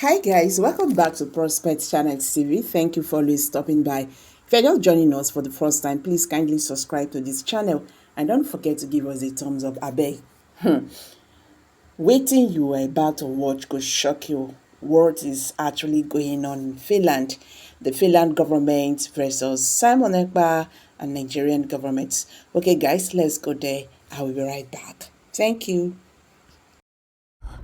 Hi guys, welcome back to Prospect Channel TV. Thank you for always stopping by. If you're just joining us for the first time, please kindly subscribe to this channel and don't forget to give us a thumbs up, abeg. Waiting you are about to watch could shock you. What is actually going on in Finland? The Finland government versus Simon Ekpa and Nigerian government. Okay guys, let's go there. I will be right back. Thank you.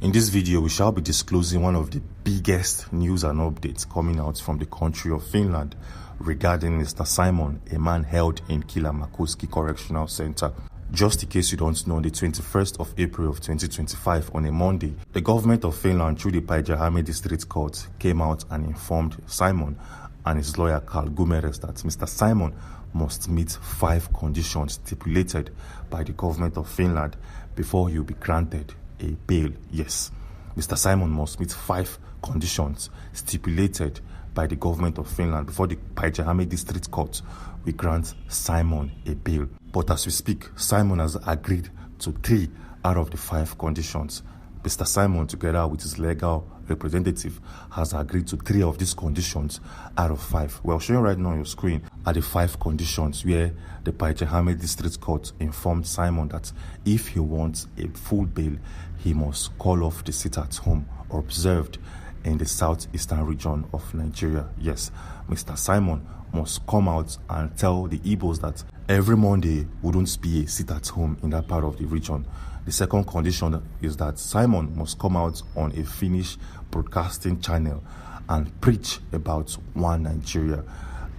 In this video, we shall be disclosing one of the biggest news and updates coming out from the country of Finland regarding Mr. Simon, a man held in Kilamakoski Correctional Center. Just in case you don't know, the 21st of April of 2025, on a Monday, the government of Finland, through the Päijät-Häme District Court, came out and informed Simon and his lawyer Carl Gumeres that Mr. Simon must meet 5 conditions stipulated by the government of Finland before he will be granted a bail. Yes, Mr. Simon must meet 5 conditions stipulated by the government of Finland before the Päijät-Häme District Court will grant Simon a bail. But as we speak, Simon has agreed to 3 out of the 5 conditions. Mr. Simon, together with his legal representative, has agreed to 3 of these conditions out of 5. Well, showing right now on your screen are the 5 conditions where the Päijät-Häme District Court informed Simon that if he wants a full bail, he must call off the sit-at-home observed in the southeastern region of Nigeria. Yes, Mr. Simon must come out and tell the Igbos that every Monday wouldn't be a sit-at-home in that part of the region. The second condition is that Simon must come out on a Finnish broadcasting channel and preach about one Nigeria.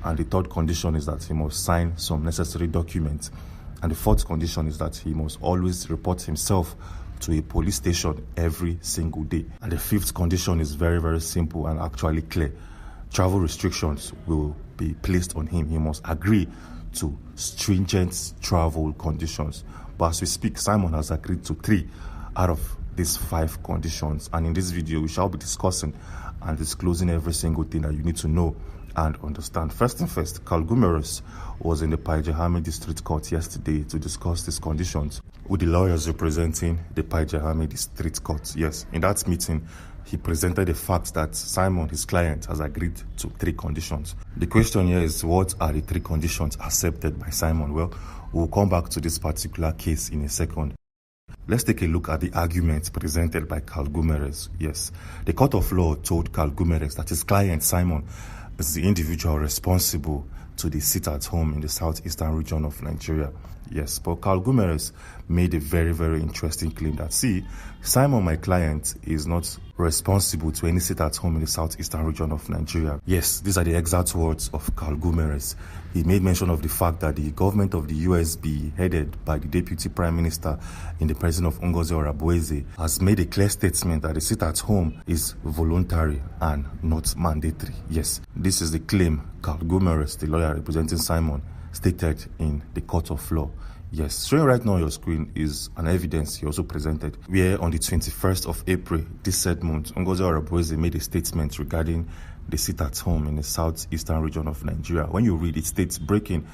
And the third condition is that he must sign some necessary documents. And the fourth condition is that he must always report himself to a police station every single day. And the fifth condition is very, very simple and actually clear. Travel restrictions will be placed on him. He must agree to stringent travel conditions. But as we speak, Simon has agreed to 3 out of these 5 conditions. And in this video, we shall be discussing and disclosing every single thing that you need to know and understand. First thing first, Carl Gumeres was in the Päijät-Häme District Court yesterday to discuss these conditions with the lawyers representing the Päijät-Häme District Court. Yes, in that meeting, he presented the fact that Simon, his client, has agreed to 3 conditions. The question here is, what are the 3 conditions accepted by Simon? Well, we'll come back to this particular case in a second. Let's take a look at the arguments presented by Carl Gumeres. Yes, the court of law told Carl Gumeres that his client, Simon, is the individual responsible to the sit-at-home in the southeastern region of Nigeria. Yes, but Carl Gumeres made a very, very interesting claim that, see, Simon, my client, is not responsible to any sit-at-home in the southeastern region of Nigeria. Yes, these are the exact words of Carl Gumeres. He made mention of the fact that the government of the USB, headed by the Deputy Prime Minister in the person of Ngozi Orabueze, has made a clear statement that the sit-at-home is voluntary and not mandatory. Yes, this is the claim Carl Gumeres, the lawyer representing Simon, stated in the court of law. Yes, showing right now on your screen is an evidence he also presented, where on the 21st of April this said month, Ngozi Orabueze made a statement regarding the sit-at-home in the southeastern region of Nigeria. When you read it, states breaking: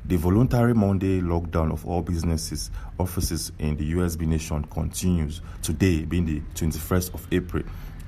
the voluntary Monday lockdown of all businesses, offices in the USB nation continues today, being the 21st of April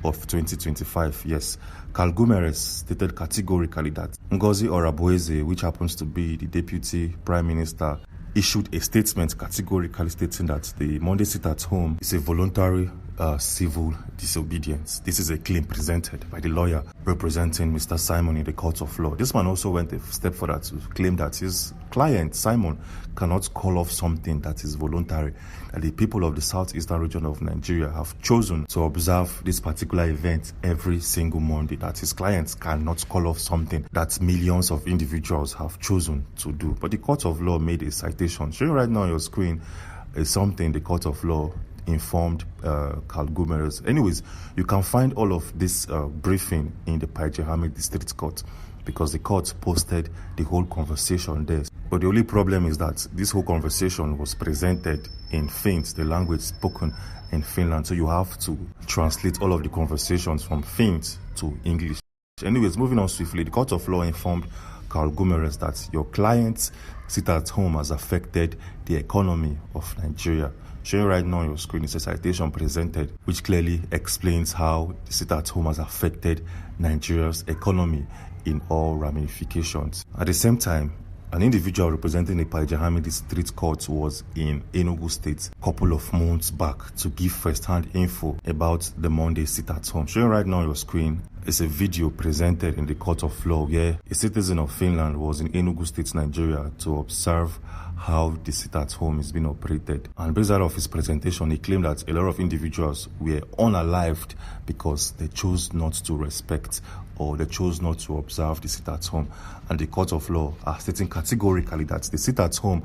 of 2025. Yes, Carl Gumeres stated categorically that Ngozi Orabueze, which happens to be the Deputy Prime Minister, issued a statement categorically stating that the Monday sit-at-home is a voluntary civil disobedience. This is a claim presented by the lawyer representing Mr. Simon in the court of law. This man also went a step further to claim that his client, Simon, cannot call off something that is voluntary, that the people of the southeastern region of Nigeria have chosen to observe this particular event every single Monday, that his clients cannot call off something that millions of individuals have chosen to do. But the court of law made a citation. Showing right now on your screen is something the court of law informed Carl Gumeres. Anyways, you can find all of this briefing in the Päijät-Häme District Court, because the court posted the whole conversation there. But the only problem is that this whole conversation was presented in Finns, the language spoken in Finland. So you have to translate all of the conversations from Finns to English. Anyways, moving on swiftly, the court of law informed Carl Gumeres that your client's sit-at-home has affected the economy of Nigeria. Showing right now on your screen is a citation presented which clearly explains how the sit-at-home has affected Nigeria's economy in all ramifications. At the same time, an individual representing the Paijahami District Court was in Enugu State a couple of months back to give first-hand info about the Monday sit-at-home. Showing right now on your screen is a video presented in the court of law where a citizen of Finland was in Enugu State, Nigeria to observe how the sit-at-home is being operated. And based out of his presentation, he claimed that a lot of individuals were unalived because they chose not to respect or they chose not to observe the sit-at-home. And the court of law are stating categorically that the sit-at-home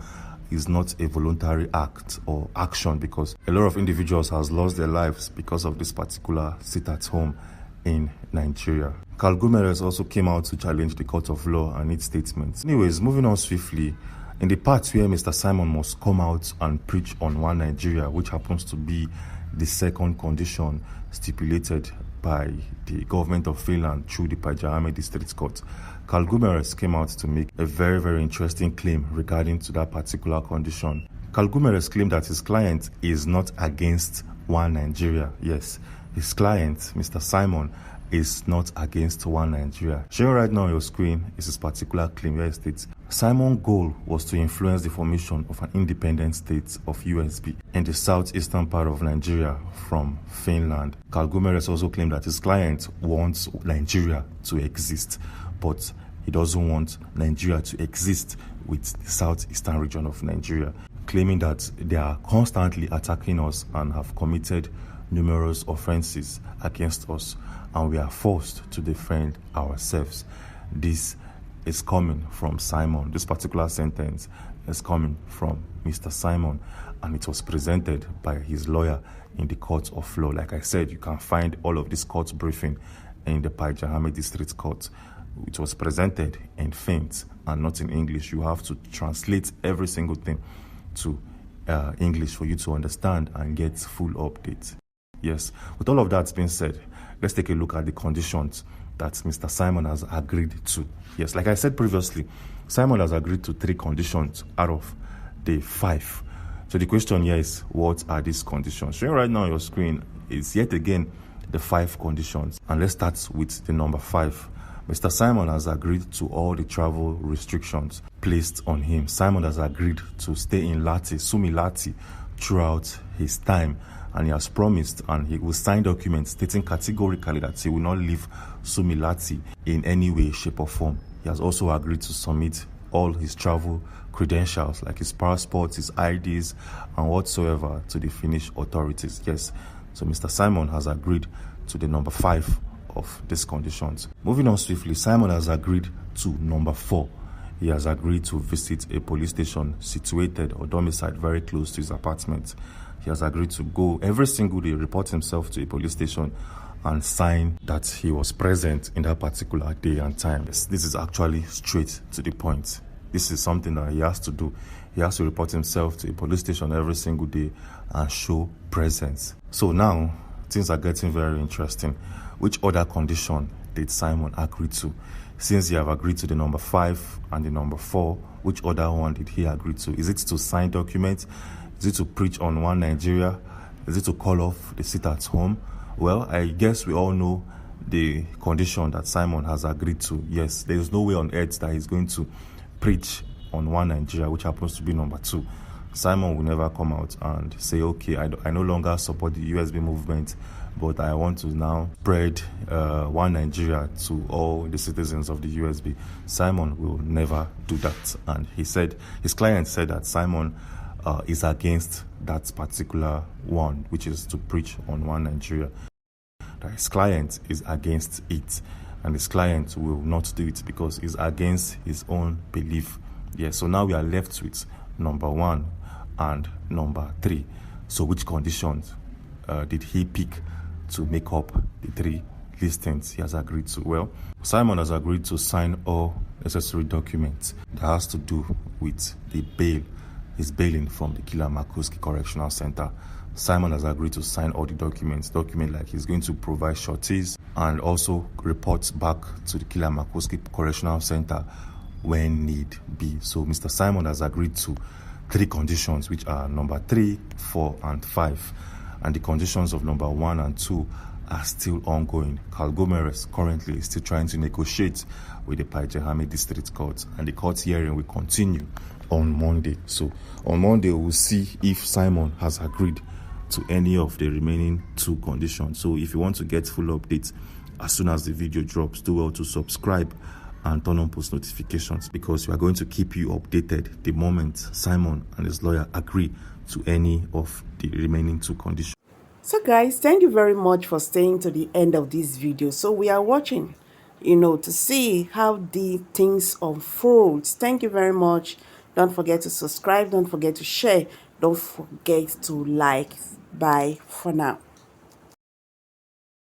is not a voluntary act or action because a lot of individuals has lost their lives because of this particular sit-at-home in Nigeria. Carl Gumeres also came out to challenge the court of law and its statements. Anyways, moving on swiftly, in the part where Mr. Simon must come out and preach on One Nigeria, which happens to be the second condition stipulated by the government of Finland through the Paijahame District Court, Carl Gumeres came out to make a very, very interesting claim regarding to that particular condition. Carl Gumeres claimed that his client is not against One Nigeria. Yes, his client, Mr. Simon, is not against One Nigeria. Showing right now on your screen is his particular claim where it states, Simon's goal was to influence the formation of an independent state of USB in the southeastern part of Nigeria from Finland. Carl Gumeres also claimed that his client wants Nigeria to exist, but he doesn't want Nigeria to exist with the southeastern region of Nigeria, claiming that they are constantly attacking us and have committed numerous offenses against us, and we are forced to defend ourselves. This is coming from Simon. This particular sentence is coming from Mr. Simon, and it was presented by his lawyer in the court of law. Like I said, you can find all of this court briefing in the Paijahame District Court. It was presented in Finns and not in English. You have to translate every single thing to English for you to understand and get full updates. Yes, with all of that being said, let's take a look at the conditions that Mr. Simon has agreed to. Yes, like I said previously, Simon has agreed to 3 conditions out of the 5. So the question here is, what are these conditions? Showing right now on your screen is yet again the 5 conditions. And let's start with the number 5. Mr. Simon has agreed to all the travel restrictions placed on him. Simon has agreed to stay in Lati, Sumi Lati, throughout his time. And he has promised and he will sign documents stating categorically that he will not leave Sumilati in any way, shape or form. He has also agreed to submit all his travel credentials like his passports, his IDs and whatsoever to the Finnish authorities. Yes, so Mr. Simon has agreed to the number 5 of these conditions. Moving on swiftly, Simon has agreed to number 4. He has agreed to visit a police station situated or domiciled very close to his apartment. He has agreed to go every single day, report himself to a police station and sign that he was present in that particular day and time. This is actually straight to the point. This is something that he has to do. He has to report himself to a police station every single day and show presence. So now, things are getting very interesting. Which other condition did Simon agree to? Since he have agreed to the number 5 and the number 4, which other one did he agree to? Is it to sign documents? Is it to preach on One Nigeria? Is it to call off the sit-at-home? Well, I guess we all know the condition that Simon has agreed to. Yes, there is no way on earth that he's going to preach on One Nigeria, which happens to be number 2. Simon will never come out and say, okay, I no longer support the USB movement, but I want to now spread One Nigeria to all the citizens of the USB. Simon will never do that. And he said, his client said that Simon is against that particular one, which is to preach on One Nigeria. That his client is against it, and his client will not do it because it's against his own belief. Yes, so now we are left with number 1 and number 3. So which conditions did he pick to make up the 3 listings he has agreed to? Well, Simon has agreed to sign all necessary documents that has to do with the bail. He's bailing from the Kilamakoski Correctional Center. Simon has agreed to sign all the documents like he's going to provide sureties and also report back to the Kilamakoski Correctional Center when need be. So Mr. Simon has agreed to three conditions, which are number 3, 4, and 5. And the conditions of number 1 and 2 are still ongoing. Carl Gomeres currently is still trying to negotiate with the Paijahami District Court, and the court hearing will continue on Monday. So on Monday, we'll see if Simon has agreed to any of the remaining 2 conditions. So if you want to get full updates as soon as the video drops, do well to subscribe and turn on post notifications, because we are going to keep you updated the moment Simon and his lawyer agree to any of the remaining 2 conditions. So guys, thank you very much for staying to the end of this video. So we are watching, to see how the things unfold. Thank you very much. Don't forget to subscribe. Don't forget to share. Don't forget to like. Bye for now.